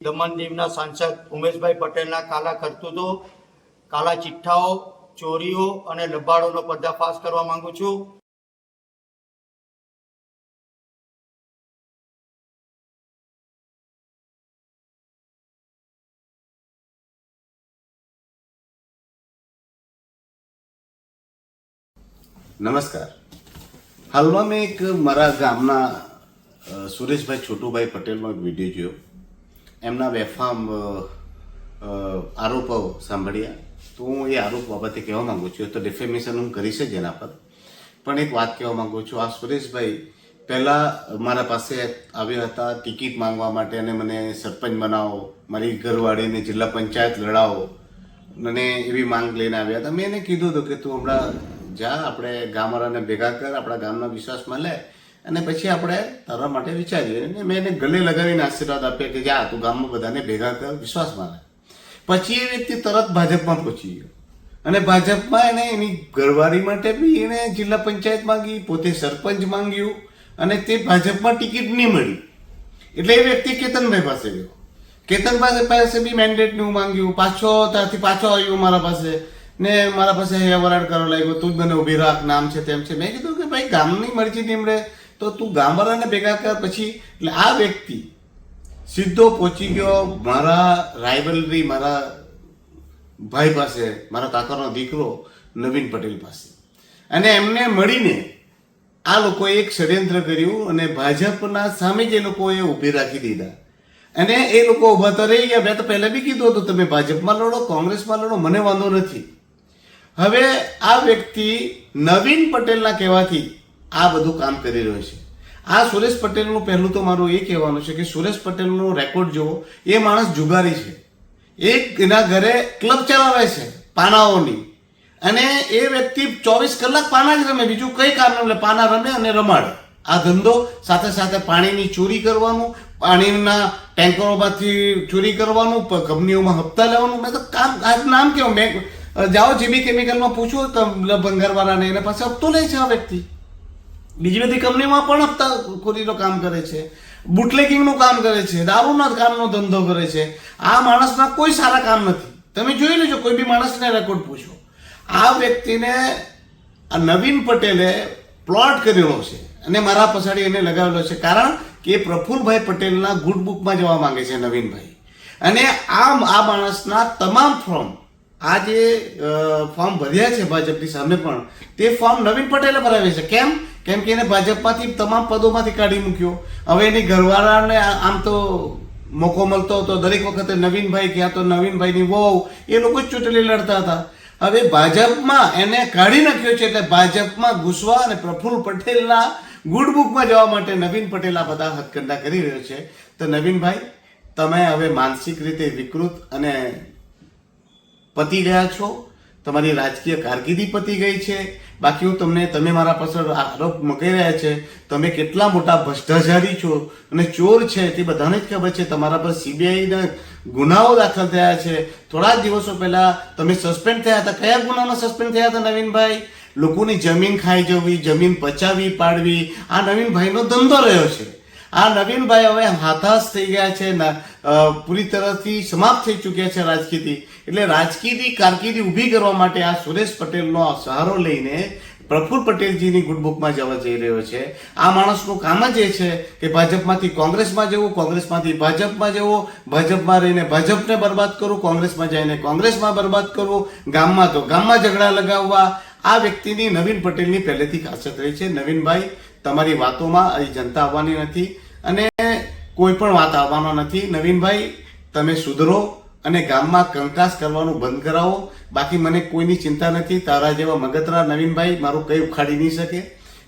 દમણ દીવના સાંસદ ઉમેશભાઈ પટેલના કાલા કરતૂતો, કાલા ચિઠ્ઠાઓ, ચોરીઓ અને લબાડોનો પર્દાફાશ કરવા માંગુ છું. નમસ્કાર. હાલમાં મેં એક મારા ગામના સુરેશભાઈ છોટુભાઈ પટેલનો એક વિડીયો જોયો. એમના બેફામ આરોપો સાંભળ્યા. તો હું એ આરોપ બાબતે કહેવા માંગુ છું. તો ડિફેમેશન હું કરીશ જ એના પર, પણ એક વાત કહેવા માંગુ છું. આ સુરેશભાઈ પહેલાં મારા પાસે આવ્યા હતા ટિકિટ માંગવા માટે, અને મને સરપંચ બનાવો, મારી ઘરવાળીને જિલ્લા પંચાયત લડાવો, મને એવી માંગ લઈને આવ્યા હતા. મેં એને કીધું હતું કે તું હમણાં જા, આપણે ગામવાળાને ભેગા કર, આપણા ગામના વિશ્વાસમાં લે, અને પછી આપણે તારા માટે વિચારીએ. અને મેં એને ગલે લગાવીને આશીર્વાદ આપ્યા કે જા તું ગામમાં બધાને ભેગા કર, વિશ્વાસમાં લે. પછી એ વ્યક્તિ તરત ભાજપમાં પહોંચી ગયો, અને ભાજપમાં એને એની ઘરવાળી માટે બી એને જિલ્લા પંચાયત માંગી, પોતે સરપંચ માંગ્યું, અને તે ભાજપમાં ટિકિટ નહીં મળી. એટલે એ વ્યક્તિ કેતનભાઈ પાસે ગયો. કેતનભાઈ પાસે બી મેન્ડેટનું માંગ્યું. ત્યાંથી પાછો આવ્યો મારા પાસે, ને મારા પાસે વરાડ કરવા લાગ્યો, તું જ મને ઉભી રાખ, નામ છે તેમ છે. મેં કીધું કે ભાઈ ગામની મરજી નીમડે તો તું ગામવાળાને ભેગા કર. પછી એટલે આ વ્યક્તિ સીધો પહોંચી ગયો મારા રાઇવલરી, મારા ભાઈ પાસે, મારા કાકાનો દીકરો નવીન પટેલ પાસે, અને એમને મળીને આ લોકોએ એક ષડયંત્ર કર્યું, અને ભાજપના સામે જ એ લોકોએ ઊભી રાખી દીધા. અને એ લોકો ઊભા તો રહી ગયા. મેં તો પહેલા બી કીધું હતું તમે ભાજપમાં લડો, કોંગ્રેસમાં લડો, મને વાંધો નથી. હવે આ વ્યક્તિ નવીન પટેલના કહેવાથી આ બધું કામ કરી રહ્યો છે. આ સુરેશ પટેલનું પહેલું તો મારું એ કહેવાનું છે કે સુરેશ પટેલનો રેકોર્ડ જુઓ. એ માણસ જુગારી છે. એના ઘરે ક્લબ ચલાવે છે પાનાઓની, અને એ વ્યક્તિ 24 કલાક પાના જ રમે, બીજું કઈ કામ ન લે. પાના રમે અને રમાડે. આ ધંધો સાથે સાથે પાણીની ચોરી કરવાનું, પાણીના ટેન્કરોમાંથી ચોરી કરવાનું, કંપનીઓમાં હપ્તા લેવાનું. મેં તો કામ આ નામ કેવું, મેં જાઓ જીબી કેમિકલમાં પૂછો ભંગારવાળાને, એને પાસે હપ્તો લે છે આ વ્યક્તિ. બીજી બધી કંપનીમાં પણ હપ્તાખોરીનું કામ કરે છે, બુટલેગિંગનું કામ કરે છે, દારૂના કામનો ધંધો કરે છે. આ માણસના કોઈ સારા કામ નથી. તમે જોઈ લેજો, કોઈ બી માણસને રેકોર્ડ પૂછો. આ વ્યક્તિને નવીન પટેલે પ્લોટ કરેલો છે, અને મારા પછાડી એને લગાવેલો છે, કારણ કે પ્રફુલભાઈ પટેલના ગુડ બુકમાં જવા માંગે છે નવીનભાઈ. અને આ માણસના તમામ ફોર્મ, આ જે ફોર્મ ભર્યા છે ભાજપની સામે પણ, તે ફોર્મ નવીન પટેલે ભરાવે છે. કેમ કે એને ભાજપમાંથી તમામ પદોમાંથી કાઢી મૂક્યો. હવે એની ઘરવાળાને આમ તો મોકો મળતો હતો દરેક વખતે નવીનભાઈ, ક્યાં તો નવીનભાઈની વહુ, એ લોકો જ ચૂંટણી લડતા હતા. હવે ભાજપમાં એને કાઢી નાખ્યો છે, એટલે ભાજપમાં ઘૂસવા અને પ્રફુલ્લ પટેલના ગુડ બુકમાં જવા માટે નવીન પટેલ આ બધા હથકંડા કરી રહ્યો છે. તો નવીનભાઈ, તમે હવે માનસિક રીતે વિકૃત અને પતી ગયા છો. તમારી રાજકીય કારકિર્દી પતી ગઈ છે. બાકી હું તમે મારા પાછળ આરોપ મૂકી રહ્યા છે. તમે કેટલા મોટા ભ્રષ્ટાચારી છો અને ચોર છે તે બધાને જ ખબર છે. તમારા પર સીબીઆઈના ગુનાઓ દાખલ થયા છે. થોડા જ દિવસો પહેલા તમે સસ્પેન્ડ થયા હતા. કયા ગુનામાં સસ્પેન્ડ થયા હતા નવીનભાઈ? લોકોની જમીન ખાઈ જવી, જમીન પચાવી પાડવી, આ નવીનભાઈનો ધંધો રહ્યો છે. આ નવીનભાઈ હવે હાથાસ થઈ ગયા છે, પૂરી તરફથી સમાપ્ત થઈ ચૂક્યા છે રાજકીયથી. એટલે રાજકીય કારકિર્દી ઊભી કરવા માટે આ સુરેશ પટેલનો સહારો લઈને પ્રફુલ્લ પટેલજીની ગુડબુકમાં જવા જઈ રહ્યો છે. આ માણસનું કામ જ એ છે કે ભાજપમાંથી કોંગ્રેસમાં જવું, કોંગ્રેસમાંથી ભાજપમાં જવું, ભાજપમાં રહીને ભાજપને બરબાદ કરવું, કોંગ્રેસમાં જઈને કોંગ્રેસમાં બરબાદ કરવું, ગામમાં તો ગામમાં ઝઘડા લગાવવા. આ વ્યક્તિની નવીન પટેલની પહેલેથી ખાસિયત રહી છે. નવીનભાઈ, તમારી વાતોમાં અહીં જનતા આવવાની નથી, અને કોઈ પણ વાત આવવાનો નથી. નવીનભાઈ, તમે સુધરો અને ગામમાં કંકાસ કરવાનું બંધ કરાવો. બાકી મને કોઈની ચિંતા નથી. તારા જેવા મગતરા નવીનભાઈ મારું કંઈ ઉખાડી નહીં શકે.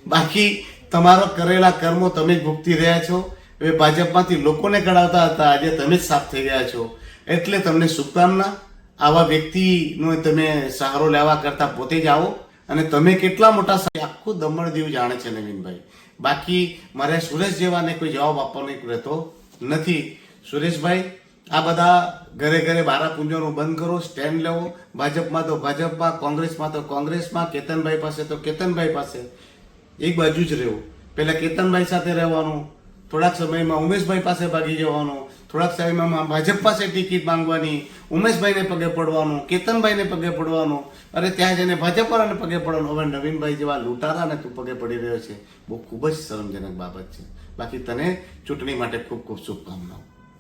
બાકી તમારો કરેલા કર્મો તમે જ ભૂગતી રહ્યા છો. હવે ભાજપમાંથી લોકોને કઢાવતા હતા, આજે તમે જ સાફ થઈ ગયા છો. એટલે તમને શુભકામના. આવા વ્યક્તિનો તમે સહારો લેવા કરતા પોતે જ આવો. અને તમે કેટલા મોટા, આખું દમણ જેવું જાણે છે નવીનભાઈ. બાકી મારે સુરેશ જેવાને કોઈ જવાબ આપવાનો રહેતો નથી. સુરેશભાઈ, આ બધા ઘરે ઘરે બારા પૂંજવાનું બંધ કરો. સ્ટેન્ડ લેવો. ભાજપમાં તો ભાજપમાં, કોંગ્રેસમાં તો કોંગ્રેસમાં, કેતનભાઈ પાસે તો કેતનભાઈ પાસે. એક બાજુ જ રહેવું. પહેલા કેતનભાઈ સાથે રહેવાનું, થોડાક સમયમાં ઉમેશભાઈ પાસે ભાગી જવાનું, થોડાક સમયમાં ભાજપ પાસે ટિકિટ માંગવાની, ઉમેશભાઈને પગે પડવાનું, કેતનભાઈને પગે પડવાનું, અરે ત્યાં જઈને ભાજપવાળાને પગે પડવાનું. હવે નવીનભાઈ જેવા લૂંટારાને તું પગે પડી રહ્યો છે, બહુ ખૂબ જ શરમજનક બાબત છે. બાકી તને ચૂંટણી માટે ખૂબ ખૂબ શુભકામનાઓ.